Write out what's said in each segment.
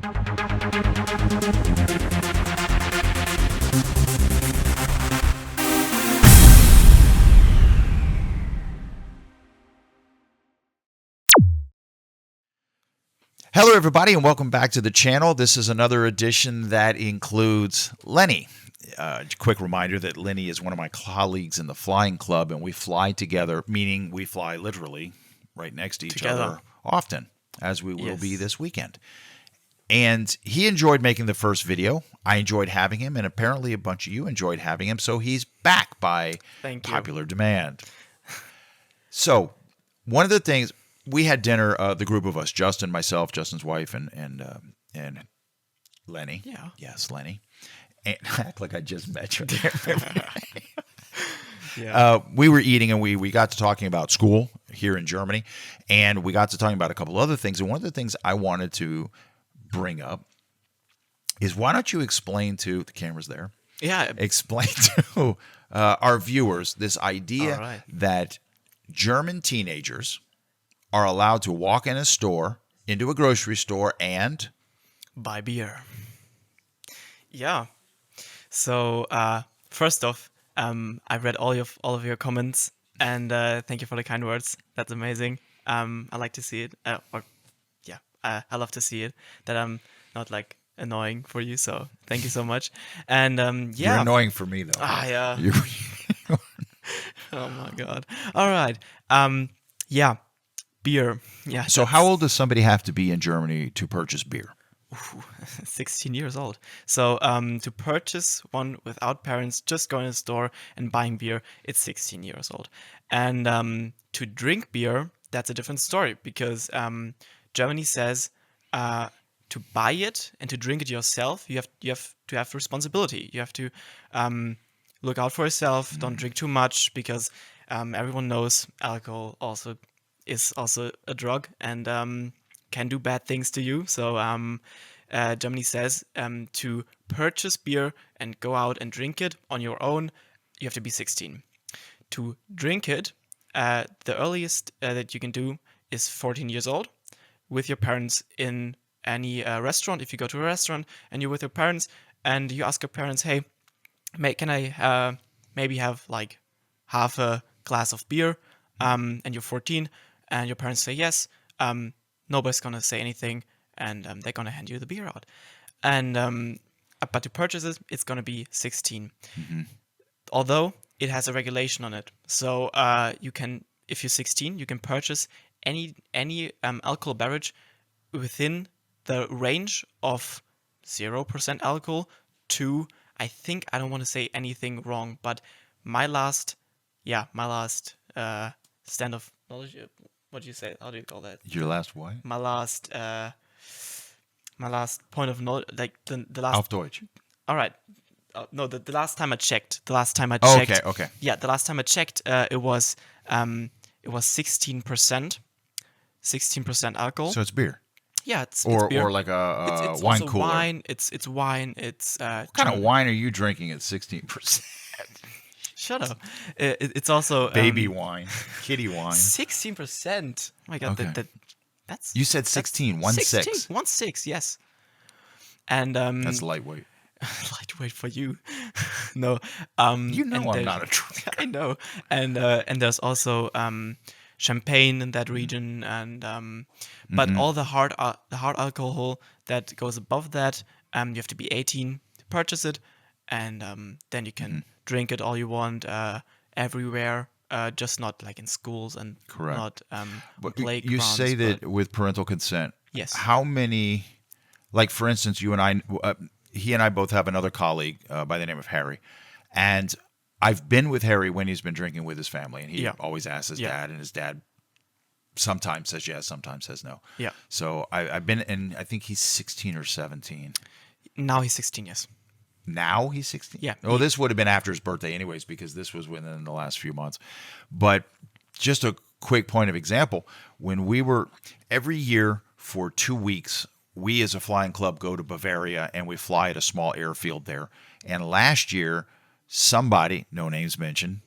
Hello, everybody, and welcome back to the channel. This is another edition that includes Lenny. Quick reminder that Lenny is one of my colleagues in the flying club, and we fly together, meaning we fly literally right next to each other often, as we will be this weekend. And he enjoyed making the first video. I enjoyed having him, and apparently a bunch of you enjoyed having him, so he's back by popular demand. So one of the things... We had dinner, the group of us, Justin, myself, Justin's wife, and Lenny. Yeah. Yes, Lenny. And act like I just met you. We were eating, and we got to talking about school here in Germany, and we got to talking about a couple other things. And one of the things I wanted to bring up is, why don't you explain to the cameras there? Yeah. Explain to our viewers this idea that German teenagers are allowed to walk in a store, into a grocery store, and buy beer. Yeah. So first off, I read all of your comments, and thank you for the kind words. That's amazing. I like to see it. I love to see it. That I'm not like annoying for you. So thank you so much. And you're annoying for me though. Yeah. Oh my God. All right. Yeah. Beer. Yeah. So how old does somebody have to be in Germany to purchase beer? 16 years old. So to purchase one without parents, just going to the store and buying beer, it's 16 years old. And to drink beer, that's a different story, because Germany says to buy it and to drink it yourself, you have to have responsibility. You have to look out for yourself. Don't drink too much, because everyone knows alcohol is also a drug and can do bad things to you. So Germany says to purchase beer and go out and drink it on your own, you have to be 16. To drink it, the earliest that you can do is 14 years old with your parents in any restaurant. If you go to a restaurant and you're with your parents and you ask your parents, hey, can I maybe have like half a glass of beer, and you're 14, and your parents say yes, nobody's going to say anything, and they're going to hand you the beer out. And but to purchase it, it's going to be 16. Mm-hmm. Although it has a regulation on it. So you can, if you're 16, you can purchase any alcohol beverage within the range of 0% alcohol to, I think, I don't want to say anything wrong, but my last stand of knowledge, what do you say? How do you call that? Your last what? My last point of knowledge, like the last. Auf Deutsch. All right. No, the last time I checked. Okay. Yeah, the last time I checked, it was 16%. 16% alcohol. So it's beer. Yeah, it's or beer. Or like a it's wine also cooler. Wine. It's wine. It's what kind of wine are you drinking at 16%? Shut up. It's also baby wine, kiddie wine. 16%. Oh my God, okay. that's. You said 16. 1/6. 1/6. Yes. And that's lightweight. Lightweight for you. No. You know I'm not a drinker. I know. And there's also champagne in that region, and but all the hard alcohol that goes above that, you have to be 18 to purchase it, and then you can drink it all you want everywhere, just not like in schools and not playgrounds. You say that with parental consent. Yes. How many, like for instance, you and I, he and I both have another colleague by the name of Harry, and I've been with Harry when he's been drinking with his family, and he always asks his dad, and his dad sometimes says yes, sometimes says no. Yeah. So I've been, and I think he's 16 or 17. Now he's 16, yes. Now he's 16? Yeah. Oh, this would have been after his birthday anyways, because this was within the last few months. But just a quick point of example, when we were, every year for 2 weeks, we as a flying club go to Bavaria, and we fly at a small airfield there. And last year, somebody, no names mentioned,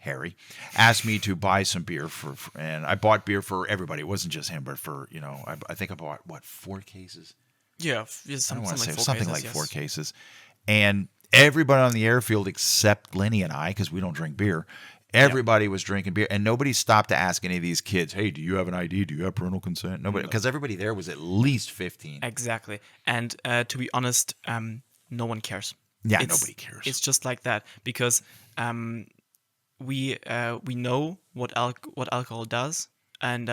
Harry, asked me to buy some beer and I bought beer for everybody. It wasn't just him, but for, I think I bought, 4 cases? Yeah, I don't want to say like 4 something cases, like 4 yes. cases, and everybody on the airfield except Lenny and I, because we don't drink beer. Yeah. Everybody was drinking beer, and nobody stopped to ask any of these kids, "Hey, do you have an ID? Do you have parental consent?" Nobody, because everybody there was at least 15. Exactly. And to be honest, no one cares. Yeah, It's nobody cares. it's just like that because we know what alcohol does, and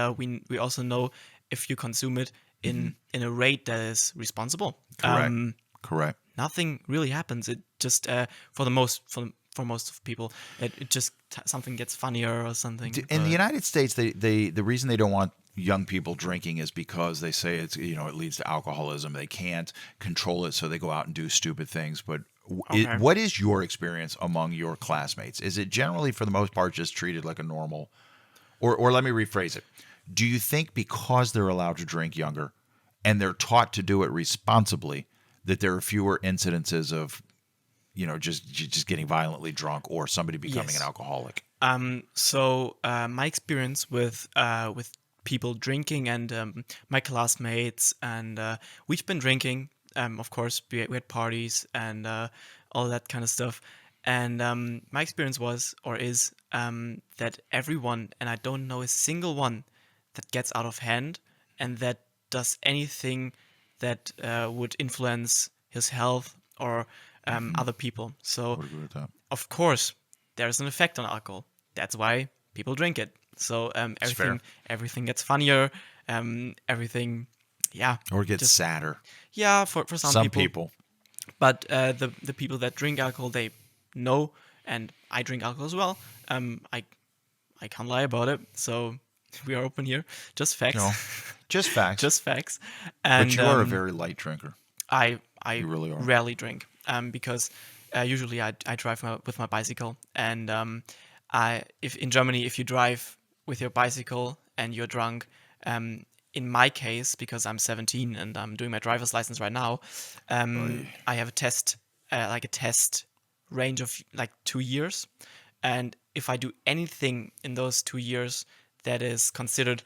we also know if you consume it in a rate that is responsible. Correct. Correct. Nothing really happens. It just for most of people, it just something gets funnier or something. In the but- United States, the reason they don't want young people drinking is because they say it's it leads to alcoholism. They can't control it, so they go out and do stupid things. But Okay. what is your experience among your classmates? Is it generally, for the most part, just treated like a normal, or let me rephrase it? Do you think because they're allowed to drink younger, and they're taught to do it responsibly, that there are fewer incidences of just getting violently drunk or somebody becoming Yes. an alcoholic? So my experience with people drinking and my classmates and we've been drinking. Of course, we had parties and all that kind of stuff. And my experience was or is that everyone, and I don't know a single one that gets out of hand and that does anything that would influence his health or other people. So Would agree with that. of course, there's an effect on alcohol. That's why people drink it. So fair. everything gets funnier. Everything, yeah, Or get just- sadder. yeah, for some, Some people. people. But the people that drink alcohol, they know, and I drink alcohol as well. I can't lie about it. So we are open here. Just facts. No, just facts. Just facts. And but you are a very light drinker. I You really are. rarely drink because usually I drive with my bicycle, and if in Germany if you drive with your bicycle and you're drunk, in my case because I'm 17 and I'm doing my driver's license right now, I have a test like a test range of like 2 years, and if I do anything in those 2 years that is considered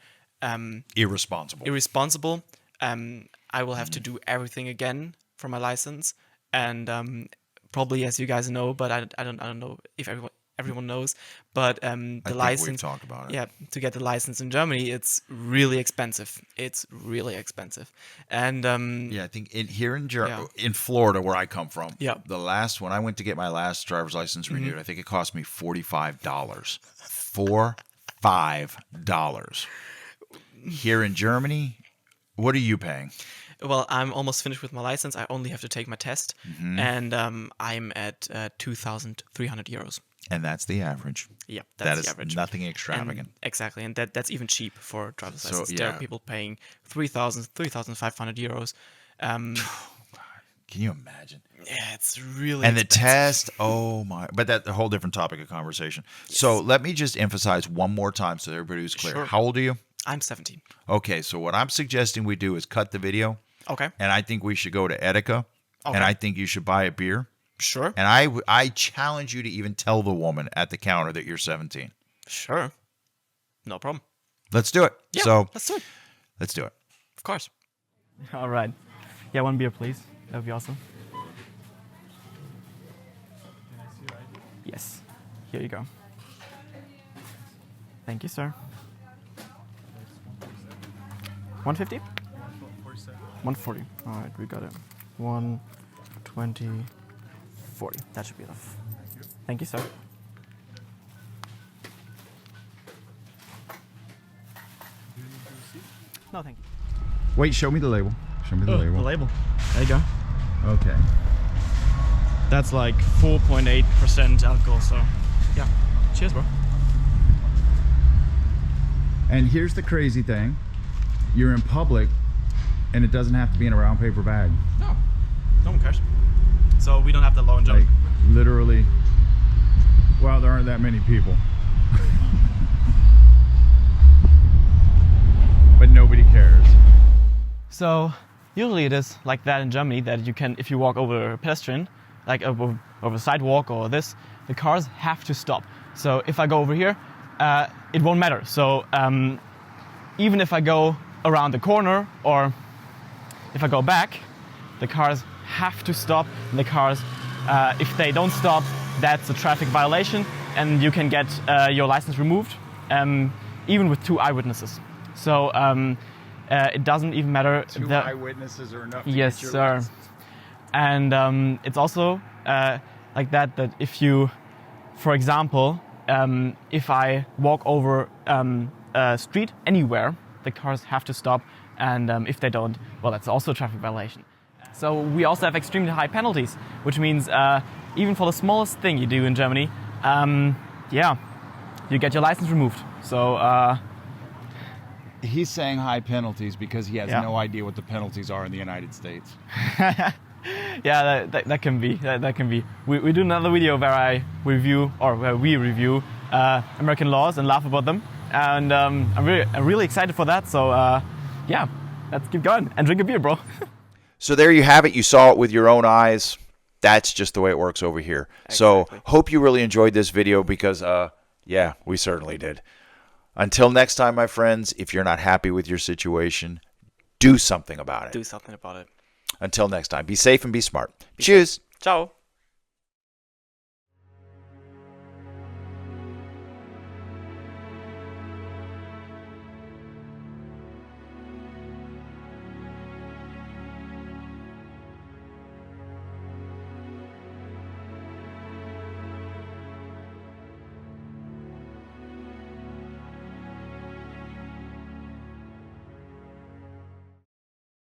Irresponsible. irresponsible, I will have to do everything again for my license, and probably as you guys know, but I don't know if everyone knows, but I the think we've license, talked about it. yeah, to get the license in Germany, it's really expensive. It's really expensive, and Yeah, I think here in Yeah. in Florida, where I come from, Yeah. the last when I went to get my last driver's license renewed, I think it cost me $45. $45. Here in Germany, what are you paying? well, I'm almost finished with my license. I only have to take my test, and I'm at 2,300 euros. And that's the average. Yeah, That that's is the average. nothing And extravagant. exactly, and that's even cheap for driver's So, license. There yeah. are people paying 3,500 euros. Can you imagine? Yeah, it's really And the expensive. test, oh my! But that's a whole different topic of conversation. So let me just emphasize one more time so everybody who's clear. Sure. How old are you? I'm 17. Okay, so what I'm suggesting we do is cut the video, Okay, and I think we should go to Edeka, and Okay. I think you should buy a beer, sure, and I challenge you to even tell the woman at the counter that you're 17. sure, no problem. Let's do it. Yeah, So let's do it. let's do it. Of course. All right. Yeah, one beer, please. That would be awesome. Yes. Here you go. Thank you, sir. 150? 140. All right, we got it. 120, 40. That should be enough. Thank you, sir. No, thank you. Wait, show me the label. Show me the label. The label. There you go. Okay. That's like 4.8% alcohol, so yeah. Cheers, bro. And here's the crazy thing. You're in public and it doesn't have to be in a brown paper bag. No, no one cares. So we don't have the low and jump. Like literally, well, there aren't that many people. But nobody cares. So usually it is like that in Germany, that you can, if you walk over a pedestrian, like over a sidewalk or this, the cars have to stop. So if I go over here, it won't matter. So even if I go around the corner or if I go back, the cars have to stop. And the cars, if they don't stop, that's a traffic violation, and you can get your license removed, even with 2 eyewitnesses. So it doesn't even matter. 2 eyewitnesses are enough to Yes, get your sir. license. And it's also like that if you, for example, if I walk over a street anywhere, the cars have to stop, and if they don't, well, that's also a traffic violation. So we also have extremely high penalties, which means even for the smallest thing you do in Germany, yeah, you get your license removed. So He's saying high penalties because he has Yeah. no idea what the penalties are in the United States. yeah, that can be. That can be. We do another video where I review, or where we review American laws and laugh about them, and I'm really excited for that. So yeah, let's keep going and drink a beer, bro. So there you have it. You saw it with your own eyes. That's just the way it works over here. So Exactly. hope you really enjoyed this video because, yeah, we certainly did. Until next time, my friends, if you're not happy with your situation, do something about it. Do something about it. Until next time, be safe and be smart. Cheers. Ciao.